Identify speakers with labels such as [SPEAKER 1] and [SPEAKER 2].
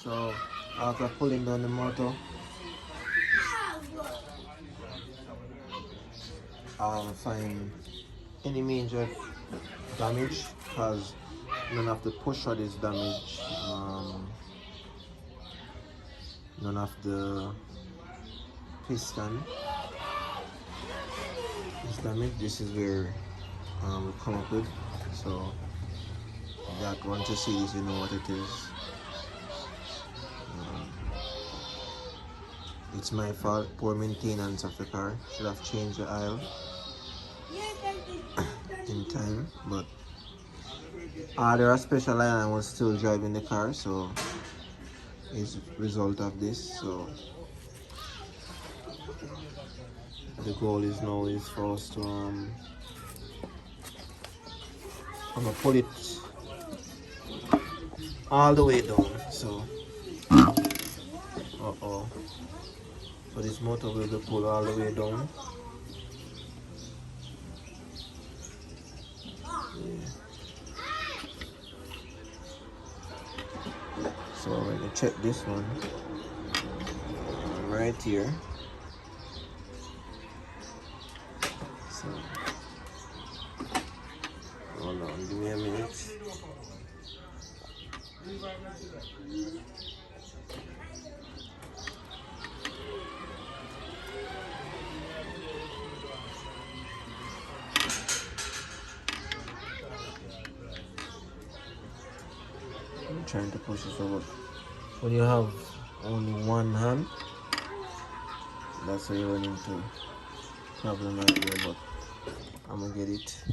[SPEAKER 1] So after pulling down the motor, I'll find any major damage because none of the push rod is damaged. None of the piston is damaged. This is where we come up with. So that once you see this, you know what it is. It's my fault, poor maintenance of the car. Should have changed the oil in time, but there are special line I was still driving the car, so it's a result of this. So the goal is now is for us to I'm gonna pull it all the way down. So so this motor will be pulled all the way down. Yeah. So we're gonna check this one right here. So hold on, give me a minute. I'm trying to push this over. When you have only one hand, that's where you run into problem right there, but I'm gonna get it.